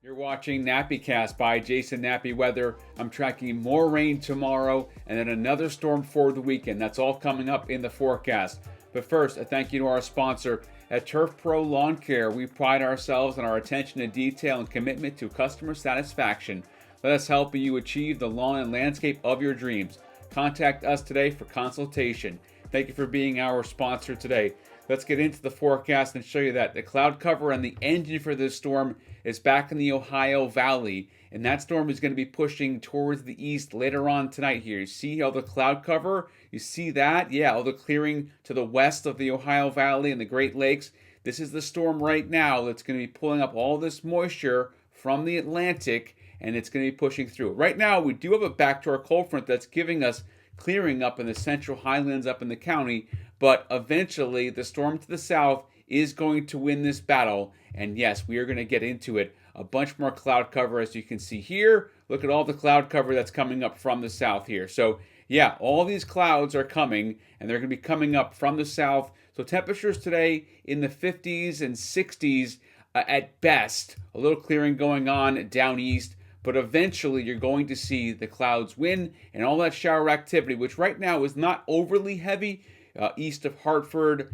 You're watching NappyCast by Jason Nappy Weather. I'm tracking more rain tomorrow and then another storm for the weekend. That's all coming up in the forecast. But first, a thank you to our sponsor at Turf Pro Lawn Care. We pride ourselves on our attention to detail and commitment to customer satisfaction. Let us help you achieve the lawn and landscape of your dreams. Contact us today for consultation. Thank you for being our sponsor today. Let's get into the forecast and show you that the cloud cover and the engine for this storm is back in the Ohio Valley, and that storm is going to be pushing towards the east later on tonight here. You see all the cloud cover? You see that? Yeah, all the clearing to the west of the Ohio Valley and the Great Lakes. This is the storm right now that's going to be pulling up all this moisture from the Atlantic, and it's going to be pushing through. Right now, we do have a backdoor cold front that's giving us clearing up in the central highlands up in the county, but eventually the storm to the south is going to win this battle. And yes, we are going to get into it. A bunch more cloud cover, as you can see here. Look at all the cloud cover that's coming up from the south here. So yeah, all these clouds are coming, and they're going to be coming up from the south. So temperatures today in the 50s and 60s at best. A little clearing going on down east. But eventually you're going to see the clouds win and all that shower activity, which right now is not overly heavy, east of Hartford,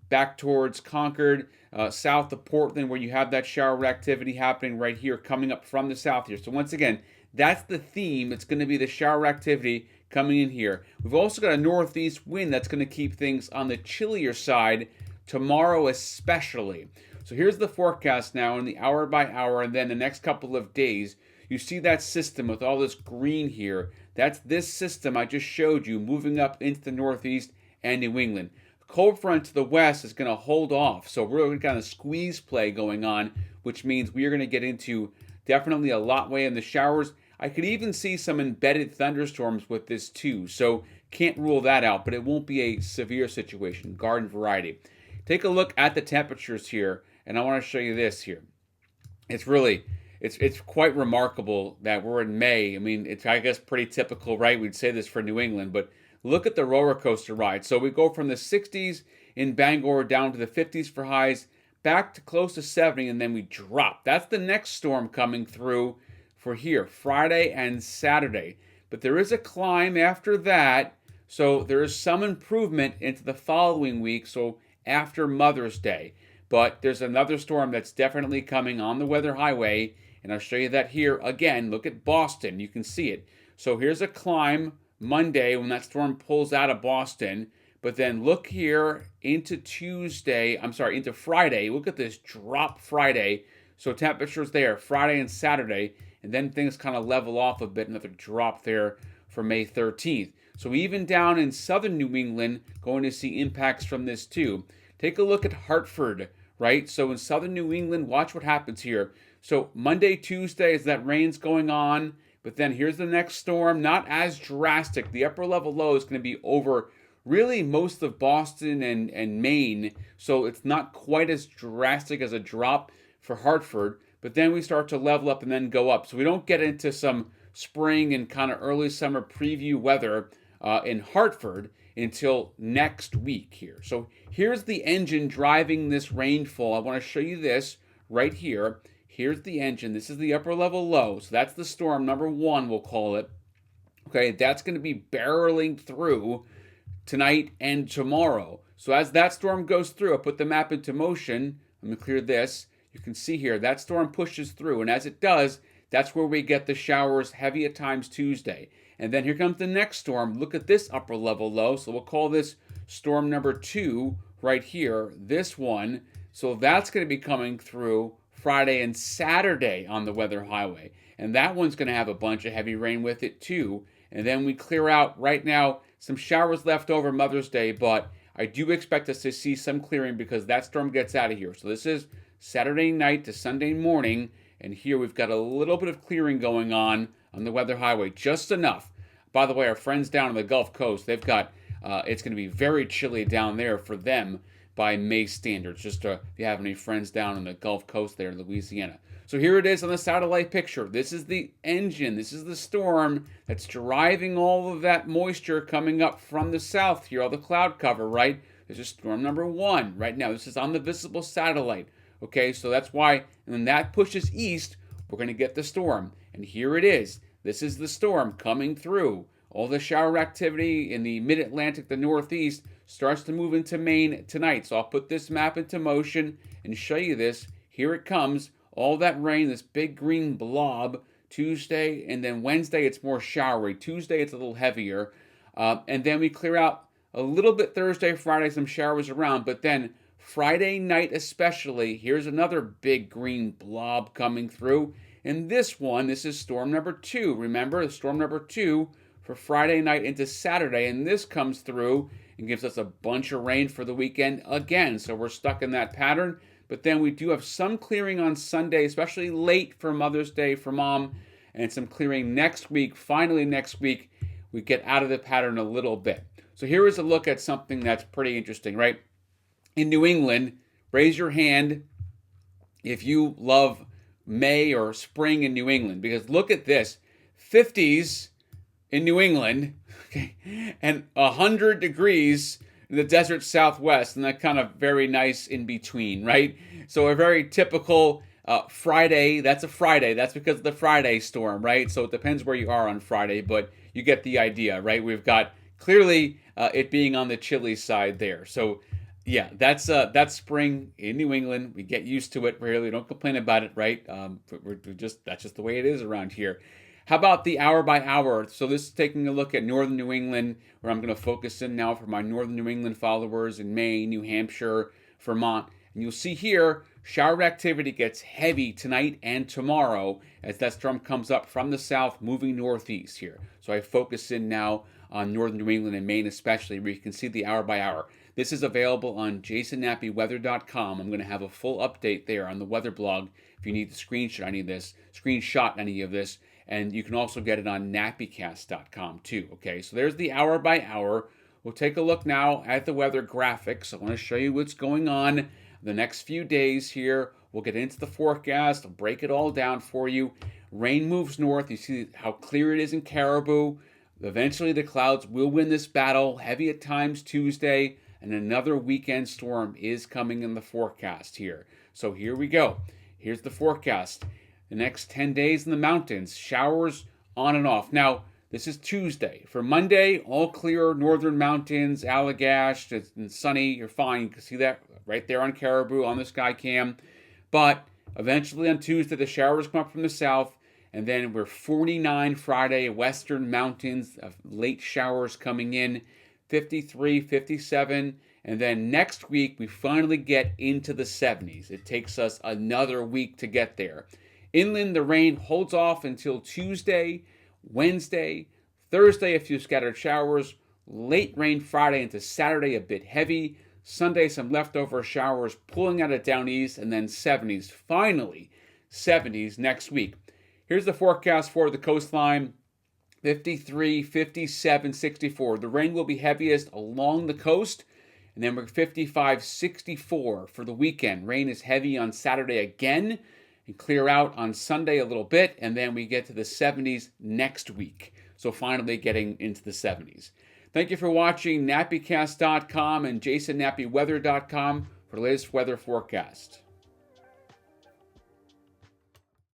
back towards Concord, south of Portland, where you have that shower activity happening right here, coming up from the south here. So once again, that's the theme. It's going to be the shower activity coming in here. We've also got a northeast wind that's going to keep things on the chillier side tomorrow especially. So here's the forecast now in the hour by hour and then the next couple of days. You see that system with all this green here. That's this system I just showed you moving up into the northeast and New England. Cold front to the west is going to hold off. So we're going to kind of squeeze play going on, which means we are going to get into definitely a lot way in the showers. I could even see some embedded thunderstorms with this too. So can't rule that out, but it won't be a severe situation. Garden variety. Take a look at the temperatures here, and I want to show you this here. It's quite remarkable that we're in May. I mean, it's, I guess, pretty typical, right? We'd say this for New England, but look at the roller coaster ride. So we go from the 60s in Bangor down to the 50s for highs, back to close to 70, and then we drop. That's the next storm coming through for here, Friday and Saturday. But there is a climb after that, so there is some improvement into the following week, so after Mother's Day. But there's another storm that's definitely coming on the weather highway, and I'll show you that here again. Look at Boston. You can see it. So here's a climb Monday when that storm pulls out of Boston. But then look here into into Friday. Look at this drop Friday. So temperatures there Friday and Saturday, and then things kind of level off a bit. Another drop there for May 13th. So even down in southern New England, going to see impacts from this too. Take a look at Hartford, right? So in southern New England, watch what happens here. So Monday, Tuesday, as that rain's going on, but then here's the next storm, not as drastic. The upper level low is going to be over really most of Boston and Maine, so it's not quite as drastic as a drop for Hartford, but then we start to level up and then go up. So we don't get into some spring and kind of early summer preview weather in Hartford until next week here. So here's the engine driving this rainfall. I want to show you this right here. Here's the engine. This is the upper level low. So that's the storm number one, we'll call it. Okay, that's going to be barreling through tonight and tomorrow. So as that storm goes through, I put the map into motion. Let me clear this. You can see here, that storm pushes through. And as it does, that's where we get the showers, heavy at times Tuesday. And then here comes the next storm. Look at this upper level low. So we'll call this storm number 2 right here, this one. So that's going to be coming through Friday and Saturday on the weather highway. And that one's going to have a bunch of heavy rain with it too. And then we clear out right now some showers left over Mother's Day, but I do expect us to see some clearing because that storm gets out of here. So this is Saturday night to Sunday morning. And here we've got a little bit of clearing going on the weather highway, just enough. By the way, our friends down on the Gulf Coast, they've got, it's going to be very chilly down there for them by May standards, just if you have any friends down on the Gulf Coast there in Louisiana. So here it is on the satellite picture. This is the engine. This is the storm that's driving all of that moisture coming up from the south here, all the cloud cover, right? This is storm number 1 right now. This is on the visible satellite. Okay, so that's why, and then that pushes east. we're going to get the storm. And here it is. This is the storm coming through. All the shower activity in the mid-Atlantic, the Northeast, starts to move into Maine tonight. So I'll put this map into motion and show you this. Here it comes. All that rain, this big green blob, Tuesday, and then Wednesday it's more showery. Tuesday it's a little heavier. And then we clear out a little bit Thursday, Friday, some showers around. But then Friday night especially, here's another big green blob coming through. And this one, this is storm number 2. Remember, storm number 2 for Friday night into Saturday. And this comes through and gives us a bunch of rain for the weekend again. So we're stuck in that pattern. But then we do have some clearing on Sunday, especially late for Mother's Day for Mom, and some clearing next week. Finally, next week, we get out of the pattern a little bit. So here is a look at something that's pretty interesting, right? In New England, raise your hand if you love May or spring in New England, because look at this, 50s in New England, okay, and 100 degrees in the desert Southwest, and that kind of very nice in between, right? So a very typical Friday. That's a Friday. That's because of the Friday storm, right? So it depends where you are on Friday, but you get the idea, right? We've got clearly it being on the chilly side there. So yeah, that's spring in New England. We get used to it. Really, don't complain about it, right? That's just the way it is around here. How about the hour by hour? So this is taking a look at northern New England, where I'm going to focus in now for my northern New England followers in Maine, New Hampshire, Vermont. And you'll see here, shower activity gets heavy tonight and tomorrow as that storm comes up from the south, moving northeast here. So I focus in now on northern New England and Maine especially, where you can see the hour by hour. This is available on jasonnappyweather.com. I'm going to have a full update there on the weather blog if you need to screenshot any of this. And you can also get it on nappycast.com too. Okay, so there's the hour by hour. We'll take a look now at the weather graphics. I want to show you what's going on the next few days here. We'll get into the forecast. I'll break it all down for you. Rain moves north. You see how clear it is in Caribou. Eventually the clouds will win this battle. Heavy at times Tuesday. And another weekend storm is coming in the forecast here. So here we go. Here's the forecast. The next 10 days in the mountains, showers on and off. Now, this is Tuesday. For Monday, all clear northern mountains, Allagash, it's sunny, you're fine. You can see that right there on Caribou on the sky cam. But eventually on Tuesday, the showers come up from the south, and then we're 49 Friday, western mountains, late showers coming in, 53, 57, and then next week, we finally get into the 70s. It takes us another week to get there. Inland, the rain holds off until Tuesday, Wednesday, Thursday, a few scattered showers, late rain Friday into Saturday, a bit heavy, Sunday, some leftover showers pulling out of down east, and then 70s, finally 70s next week. Here's the forecast for the coastline, 53, 57, 64. The rain will be heaviest along the coast, and then we're 55, 64 for the weekend. Rain is heavy on Saturday again, and clear out on Sunday a little bit, and then we get to the 70s next week. So finally getting into the 70s. Thank you for watching nappycast.com and jasonnappyweather.com for the latest weather forecast.